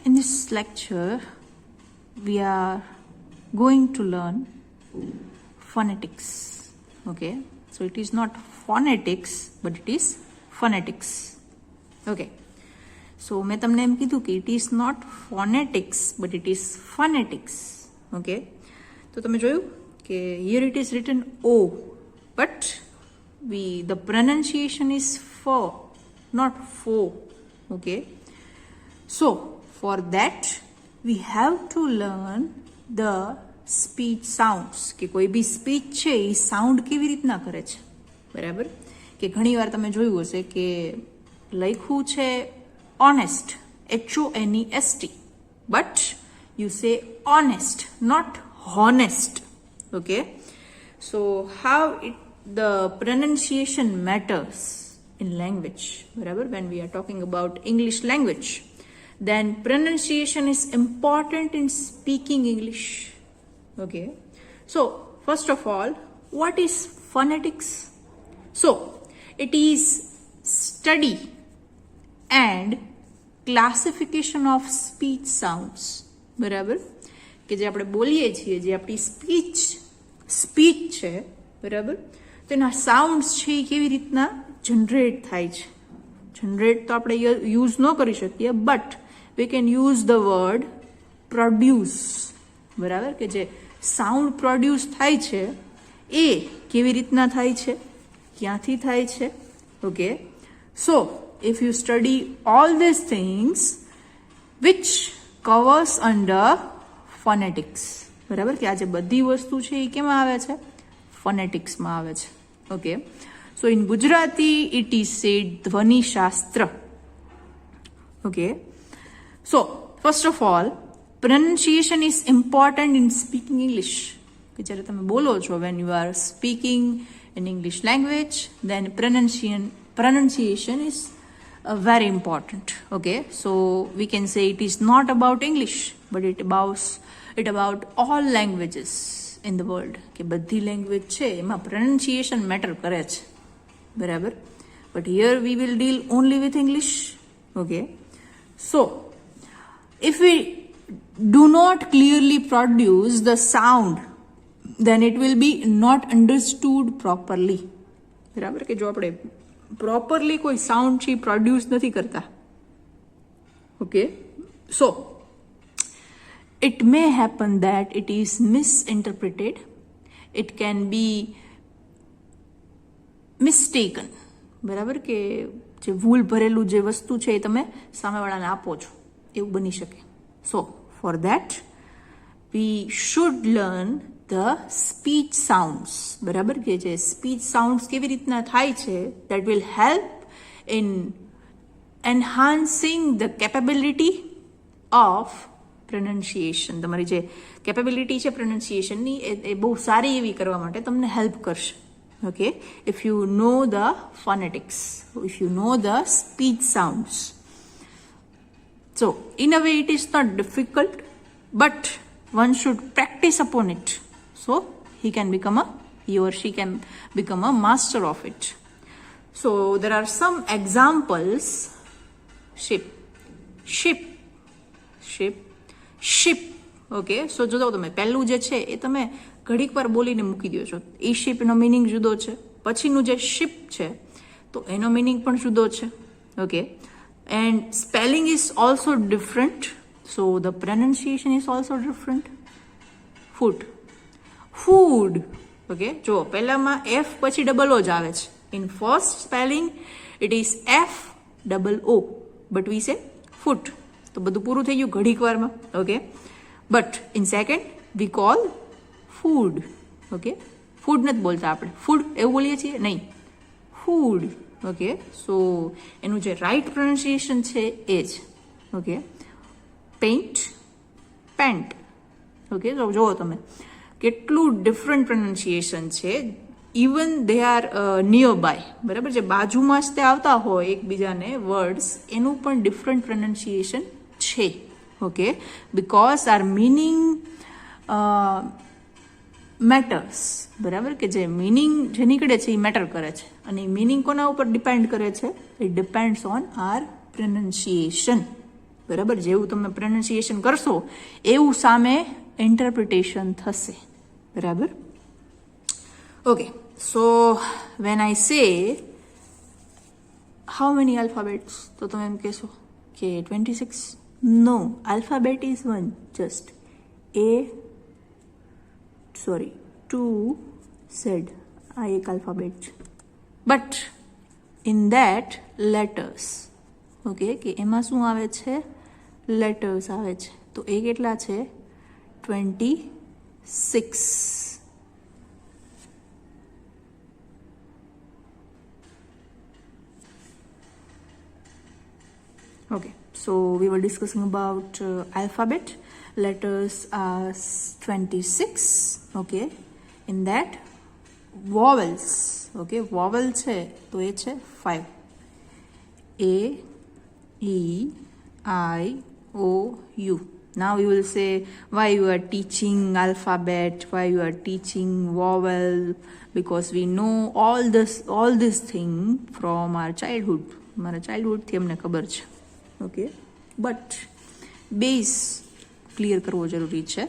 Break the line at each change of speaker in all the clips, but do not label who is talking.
In this lecture, we are going to learn phonetics. Okay, so it is not phonetics, but it is phonetics. Okay, so મેં તમને એમ કીધું કે it is not phonetics, but it is phonetics. Okay, તો તમે જોયું કે here it is written O, but the pronunciation is for, not for. Okay, so for that we have to learn the speech sounds, કે કોઈ બી speech છે એ sound કેવી રીતના કરે છે. બરાબર, કે ઘણી વાર તમે જોયું હશે કે લખ્યું છે honest, HONEST, but you say honest, not honest. Okay, so how the pronunciation matters in language. Barabar, when we are talking about English language, then pronunciation is important in speaking English. Okay, so first of all, what is phonetics? So it is study and classification of speech sounds. બરાબર, કે જે આપણે બોલીએ છીએ, જે આપણી speech છે, બરાબર, તો એના સાઉન્ડ્સ છે એ કેવી રીતના જનરેટ થાય છે. જનરેટ તો આપણે યુઝ ન કરી શકીએ, but we can use the word produce. બરાબર, કે જે સાઉન્ડ પ્રોડ્યુસ થાય છે એ કેવી રીતના થાય છે, ક્યાંથી થાય છે. Okay, so if you study all these things which covers under phonetics, બરાબર, કે આ જે બધી વસ્તુ છે એ કેમાં આવે છે, ફોનેટિક્સમાં આવે છે. Okay, so in Gujarati it is said ધ્વનિશાસ્ત્ર. Okay, so first of all, pronunciation is important in speaking English. કે જ્યારે તમે બોલો છો, when you are speaking in English language, then pronunciation is very important. Okay, so we can say it is not about English, but it about all languages in the world. કે બધી language છે એમાં pronunciation matter કરે છે. બરાબર, but here we will deal only with English. Okay, so if we do not clearly produce the sound, then it will be not understood properly. બરાબર, કે જો આપણે પ્રોપરલી કોઈ સાઉન્ડ છે પ્રોડ્યુસ નથી કરતા. Okay, so it may happen that it is misinterpreted, it can be mistaken. બરાબર, કે જે ભૂલ ભરેલું જે વસ્તુ છે એ તમે સામેવાળાને આપો છો એવું બની શકે. સો for that we should learn the speech sounds. બરાબર, કે જે સ્પીચ સાઉન્ડ્સ કેવી રીતના થાય છે, that will help in enhancing the capability of pronunciation. તમારી જે કેપેબિલિટી છે pronunciationની એ બહુ સારી એવી કરવા માટે તમને હેલ્પ કરશે. Okay, if you know the phonetics, if you know the speech sounds. So in a way it is not difficult, but one should practice upon it, so he or she can become a master of it. So there are some examples. Ship. Okay, so જો તમે પહેલું જે છે એ તમે ઘડીક વાર બોલીને મૂકી દો છો, એ શિપનો મિનિંગ જુદો છે. પછીનું જે શિપ છે તો એનો મિનિંગ પણ જુદો છે. Okay, and spelling is also different, so the pronunciation is also different. Food. Okay, જો પહેલામાં F પછી ડબલ O જ આવે છે. In first spelling it is FOO, but we say foot. તો બધું પૂરું થઈ ગયું ઘડીક વારમાં. Okay, but in second we call food. Okay, food નથી બોલતા આપણે, ફૂડ એવું બોલીએ છીએ નહીં, ફૂડ. ઓકે, સો એનું જે રાઇટ પ્રોનાઉન્સિએશન છે એ જ. Okay, paint, pant. ઓકે, તો જુઓ તમે કેટલું ડિફરન્ટ પ્રોનાઉન્સિએશન છે. Even they are near by. બરાબર, જે બાજુમાં જ તે આવતા હોય એકબીજાને વર્ડ્સ, એનું પણ ડિફરન્ટ પ્રોનાઉન્સિએશન છે. Okay, because our meaning matters. બરાબર, કે જે મિનિંગ જે નીકળે છે એ મેટર કરે છે, અને એ મિનિંગ કોના ઉપર ડિપેન્ડ કરે છે, it depends on R pronunciation. બરાબર, જેવું તમે પ્રોનાઉન્સિએશન કરશો એવું સામે ઇન્ટરપ્રિટેશન થશે. બરાબર. ઓકે, સો વેન આઈ સે હાઉ મેની આલ્ફાબેટ્સ, તો તમે એમ કહેશો કે 26. No, alphabet is one, just to Z, આ એક આલ્ફાબેટ છે. But in that letters, okay, કે એમાં શું આવે છે, લેટર્સ આવે છે. તો એ કેટલા છે, 26. Okay, so we were discussing about alphabet. Letters are 26. Okay, in that vowels. Okay, vowel છે તો એ છે 5. A, E, I, O, U. Now you will say why you are teaching alphabet, why you are teaching vowel, because we know all this thing from our childhood. મારા childhood થી અમને ખબર છે. Okay, but base clear કરવો જરૂરી છે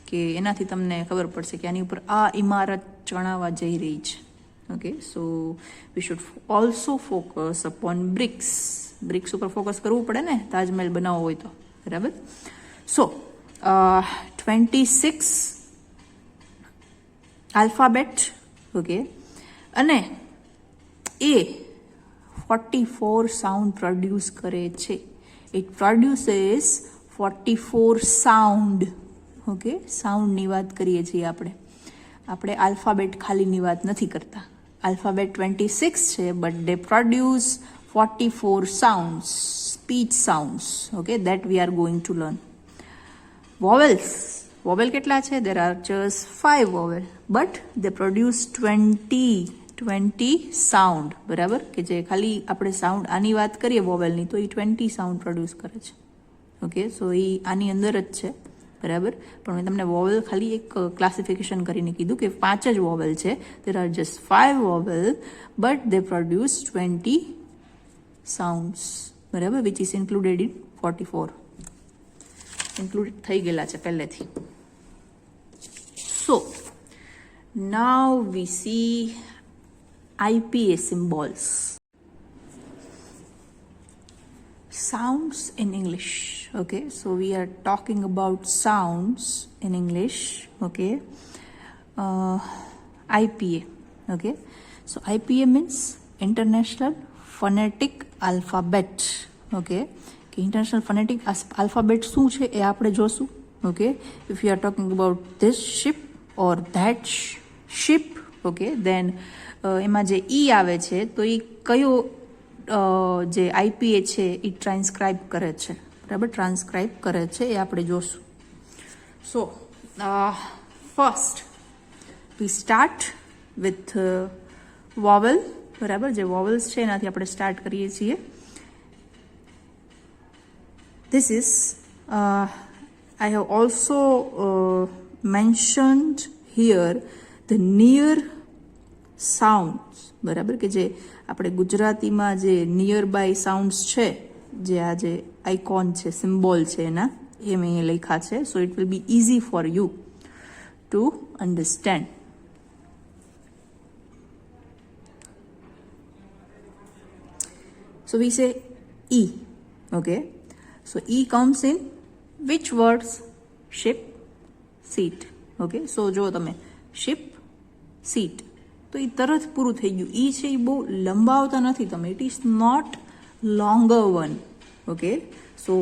કે એનાથી તમને ખબર પડશે કે આની ઉપર આ ઇમારત ચણાવવા જઈ રહી છે. Okay, so we should also focus upon BRICS. BRICS ઉપર ફોકસ કરવું પડે ને તાજમહેલ બનાવવો હોય તો. બરાબર. સો 26 આલ્ફાબેટ. ઓકે, અને એ 44 સાઉન્ડ પ્રોડ્યુસ કરે છે. It produces 44 sound. ઓકે, સાઉન્ડની વાત કરીએ છીએ આપણે આલ્ફાબેટ ખાલીની વાત નથી કરતા. આલ્ફાબેટ 26 છે, but they produce 44 sounds, speech sounds. Okay, that we are going to learn. Vowels. Vowel કેટલા છે? There are just 5 vowel, but they produce 20 sound. બરાબર, કે જે ખાલી આપણે સાઉન્ડ આની વાત કરીએ વોવેલની તો એ 20 સાઉન્ડ પ્રોડ્યુસ કરે છે. ઓકે, સો એ આની અંદર જ છે. બરાબર, પણ મેં તમને વોવેલ ખાલી એક ક્લાસિફિકેશન કરીને કીધું કે 5 જ વોવેલ છે. There are just 5 vowel, but they produce 20 sounds. બરાબર, which is included in 44. Include થઈ ગયેલા છે પહેલેથી. So now we see IPA symbols. Sounds in English. Okay, so we are talking about sounds in English. Okay, IPA. Okay, so IPA means International Phonetic Alphabet. Okay, International Phonetic Alphabet શું છે એ આપણે જોશું. Okay, if you are talking about this ship or that ship, okay, then એમાં જે ઈ આવે છે તો એ કયો જે આઈપીએ છે એ ટ્રાન્સક્રાઇબ કરે છે. બરાબર, ટ્રાન્સક્રાઇબ કરે છે એ આપણે જોશું. So first we start with vowel. બરાબર, જે વોવલ્સ છે એનાથી આપણે સ્ટાર્ટ કરીએ છીએ. This is I have also mentioned here the near sounds. બરાબર, કે જે આપણે ગુજરાતીમાં જે નિયર બાય સાઉન્ડ્સ છે, જે આ જે આઇકોન છે, સિમ્બોલ છે એના, એ મેં અહીંયા લખ્યા છે. So it will be easy for you to understand. So we say ઈ. ઓકે, સો ઈ comes in which words? Ship, seat. Okay, so જો તમે શિપ, સીટ, તો એ તરત પૂરું થઈ ગયું. ઈ છે એ બહુ લંબાવતા નથી તમે. It is not longer one. Okay, so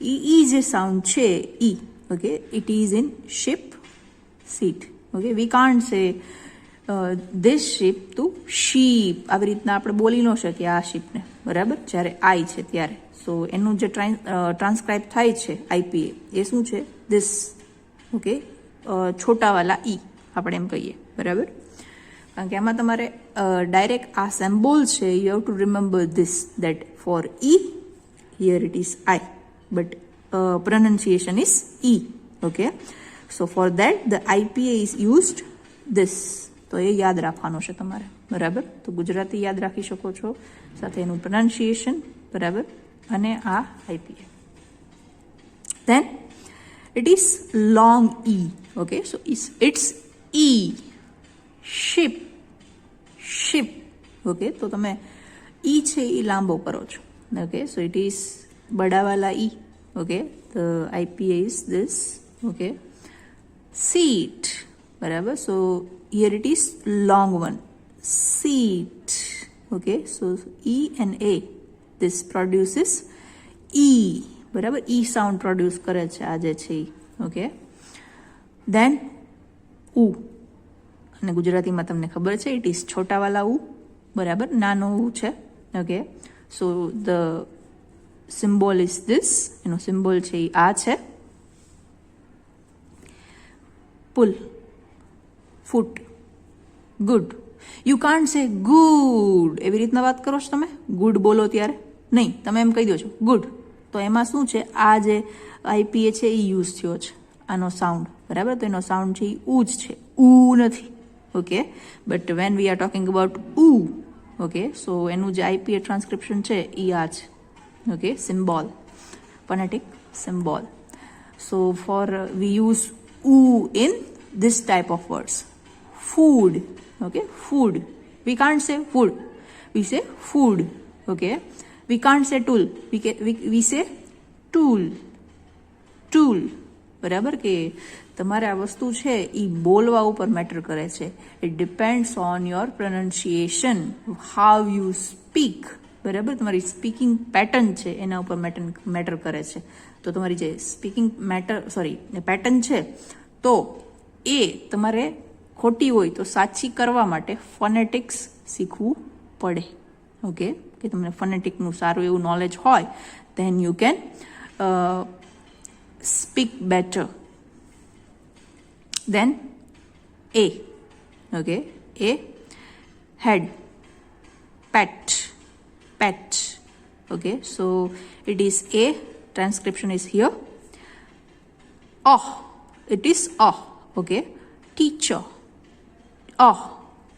ઈ જે સાઉન્ડ છે ઈ. Okay, it is in ship, seat. Okay, we can't say this ship to sheep. આવી રીતના આપણે બોલી ન શકીએ આ શિપને. બરાબર, જ્યારે આઈ છે ત્યારે. સો એનું જે ટ્રાન્સક્રાઇબ થાય છે આઈપીએ એ શું છે? ધીસ. ઓકે, છોટાવાલા ઈ આપણે એમ કહીએ. બરાબર, કારણ કે આમાં તમારે ડાયરેક્ટ આ સિમ્બોલ છે. You have two remember this, that four E here it is I, but pronunciation is E. Okay, so for that the IPA is used this. તો એ યાદ રાખવાનું છે તમારે. બરાબર, તો ગુજરાતી યાદ રાખી શકો છો, સાથે એનું પ્રોનાઉન્સિએશન. બરાબર, અને આ IPA. Then it is long E. Okay, so it's E. Ship. Ship. Okay, તો તમે E છે એ લાંબો કરો છો. Okay, so it is બડા વાલા E. Okay, the IPA is this. Okay, seat. બરાબર, so here it is long one. Seat. Okay, so E and A, this produces E. બરાબર, E sound produce કરે છે આ જે છે એ. ઓકે, દેન ઉ, અને ગુજરાતીમાં તમને ખબર છે ઇટ ઇઝ છોટાવાલા ઉ. બરાબર, નાનો ઉ છે. Okay, so the symbol is this, એનો સિમ્બોલ છે એ આ છે. Pull, foot, good. You can't say good, એવી રીતના વાત કરો છો તમે, ગુડ બોલો ત્યારે નહીં, તમે એમ કહી દો છો ગુડ. તો એમાં શું છે, આ જે આઈપીએ છે એ યુઝ થયો છે, આનો સાઉન્ડ. બરાબર, તો એનો સાઉન્ડ છે એ ઉ જ છે, ઉ નથી. Okay, but when we are talking about ઉ, ઓકે, સો એનું જે આઈપીએ ટ્રાન્સક્રિપ્શન છે એ આ છે. Okay, symbol, phonetic symbol. So for we use ઉ in this type of words. Food. Okay, food. We can't say food. We say food. Okay, we can't say tool. We say tool. Tool. બરાબર, કે તમારે આ વસ્તુ છે એ બોલવા ઉપર matter કરે છે. It depends on your pronunciation, how you speak. બરાબર, તમારી સ્પીકિંગ પેટર્ન છે એના ઉપર મેટર કરે છે. તો તમારી જે સ્પીકિંગ પેટર્ન છે, તો એ તમારે ખોટી હોય તો સાચી કરવા માટે ફોનેટિક્સ શીખવું પડે. ઓકે, કે તમને ફોનેટિકનું સારું એવું નોલેજ હોય, then you can speak better. Then A. Okay, A, head, pet, pet. Okay, so it is A, transcription is here. Oh, it is oh. Okay, teacher,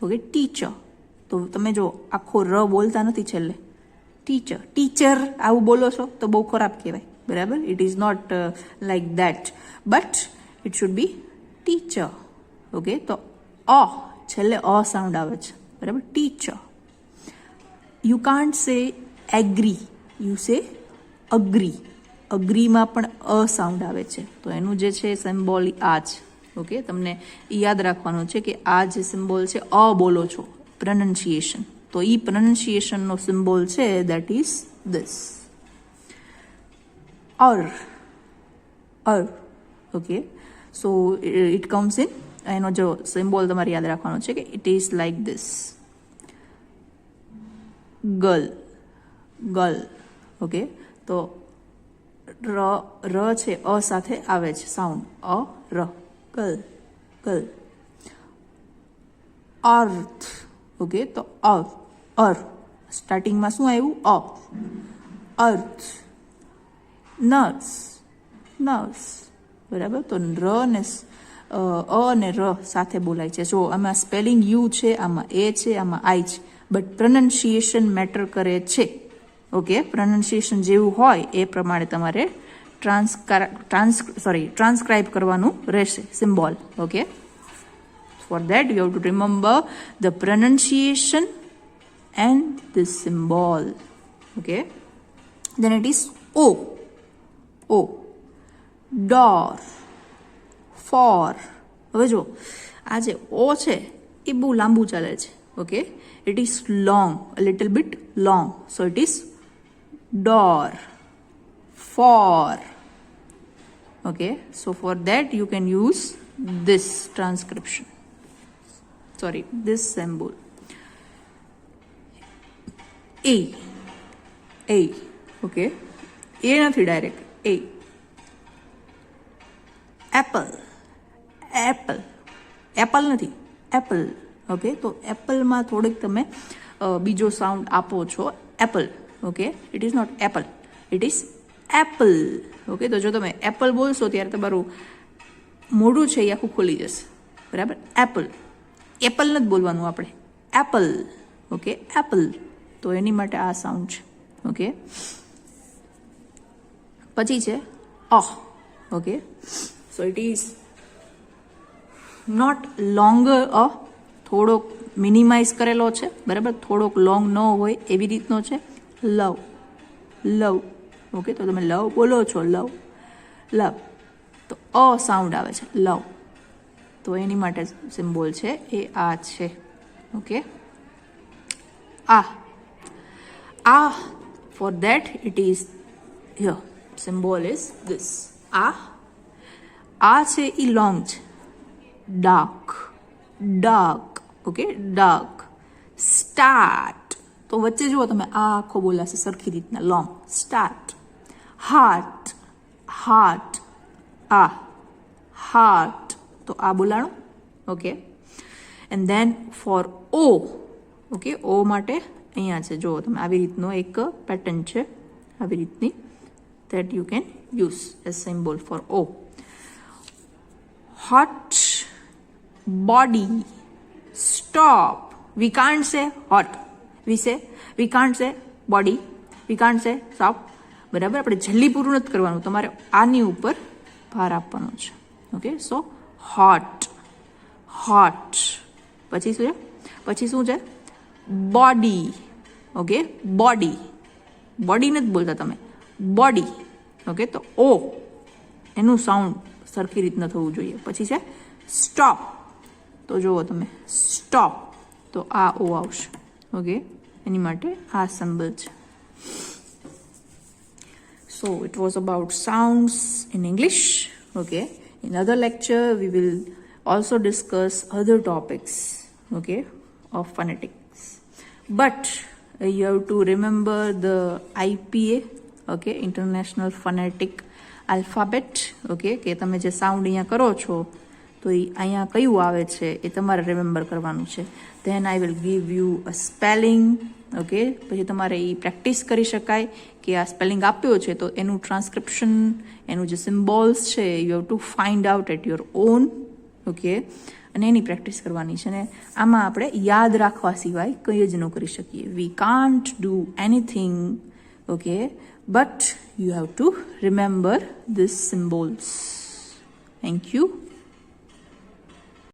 okay, teacher. તો તમે જો આખો ર બોલતા નથી છેલ્લે, ટીચર, ટીચર આવું બોલો છો તો બહુ ખરાબ કહેવાય. બરાબર, it is not like that, but it should be teacher. Okay, તો છેલ્લે સાઉન્ડ આવે છે. બરાબર, teacher. You can't say agree, you say agree. અગ્રીમાં પણ સાઉન્ડ આવે છે, તો એનું જે છે સિમ્બોલ આ છે. ઓકે, તમને યાદ રાખવાનું છે કે આ જે સિમ્બોલ છે બોલો છો, પ્રોનાઉન્સિએશન, તો એ પ્રોનાઉન્સિએશનનો સિમ્બોલ છે that is this. Okay, so it comes in, એનો જો સિમ્બોલ તમારે યાદ રાખવાનો છે કે it is like this. Girl, girl. Okay, તો ર છે સાથે આવે છે સાઉન્ડ, ર. Girl, girl. અર્થ. ઓકે, તો સ્ટાર્ટિંગમાં શું આવ્યું, અર્થ. Nurse, nurse. બરાબર, તો ર ને અને ર સાથે બોલાય છે. જો આમાં સ્પેલિંગ યુ છે, આમાં એ છે, આમાં આઈ છે, બટ પ્રોનાઉન્સિએશન મેટર કરે છે. ઓકે, પ્રોનાઉન્સિએશન જેવું હોય એ પ્રમાણે તમારે ટ્રાન્સક્રાઇબ કરવાનું રહેશે symbol. Okay, for that you have two remember the pronunciation and the symbol. Okay, then it is O. Door, for. હવે જો આ જે O છે એ બહુ લાંબુ ચાલે છે. Okay, it is long, a little bit long, so it is door, for. Okay, so for that you can use this transcription, this symbol. A. Okay, A નથી ડાયરેક્ટ, A. Apple, નથી, apple. Okay, તો એપલમાં થોડીક તમે બીજો sound આપો છો, apple. Okay, it is not apple, it is apple. Okay, તો જો તમે એપલ બોલશો ત્યારે તમારું મોઢું છે એ આખું ખુલી જશે. બરાબર, એપલ. એપલ નથી બોલવાનું આપણે, એપલ. Okay, Apple. તો એની માટે આ સાઉન્ડ છે. ઓકે, પછી છે Okay, so it is not longer a થોડોક મિનિમાઇઝ કરેલો છે, બરાબર, થોડોક લોંગ ન હોય એવી રીતનો છે. લવ, લવ. ઓકે, તો તમે લવ બોલો છો, લવ, લવ, તો અ સાઉન્ડ આવે છે, લવ, તો એની માટે સિમ્બોલ છે એ આ છે. ઓકે, આ for that it is here, symbol is this. આ છે ઈ લોંગ છે, dark, dark. Okay, dark. Start, તો વચ્ચે જુઓ તમે આ આખો બોલાશે સરખી રીતના, લોંગ, સ્ટાર્ટ. હાર્ટ, હાર્ટ, આ હાર્ટ, તો આ બોલાણું. ઓકે, એન્ડ ધેન ફોર ઓ, ઓકે, ઓ માટે અહીંયા છે, જુઓ તમે આવી રીતનો એક પેટર્ન છે, આવી રીતની, that you can use as symbol for O. Hot, body, stop. We can't say hot. We can't say body. We can't say stop. બરાબર, આપણે જલ્દી પૂરું નથી કરવાનું, તમારે આની ઉપર ભાર આપવાનો છે. ઓકે, સો હોટ, હોટ. પછી શું છે? પછી શું છે? બોડી. ઓકે, બોડી, બોડી નથી બોલતા તમે, બોડી. ઓકે, તો ઓ એનું સાઉન્ડ સરખી રીતના થવું જોઈએ. પછી છે સ્ટોપ, તો જુઓ તમે સ્ટોપ, તો આ ઓ આવશે. ઓકે, એની માટે આ સિમ્બલ છે. So it was about sounds in English. Okay, in other lecture we will also discuss other topics, okay, of phonetics, but you have to remember the IPA, okay, International Phonetic Alphabet. Okay, કે તમે જે sound અહીંયા કરો છો તો એ અહીંયા કયું આવે છે એ તમારે રિમેમ્બર કરવાનું છે. Then I will give you a spelling. Okay, પછી તમારે એ પ્રેક્ટિસ કરી શકાય કે આ સ્પેલિંગ આપ્યો છે તો એનું ટ્રાન્સક્રિપ્શન, એનું જે સિમ્બોલ્સ છે you have to find out at your own. Okay, અને એની પ્રેક્ટિસ કરવાની છે. ને આમાં આપણે યાદ રાખવા સિવાય કંઈ જ ન કરી શકીએ. We can't do anything. Okay, but you have two remember this symbols. Thank you.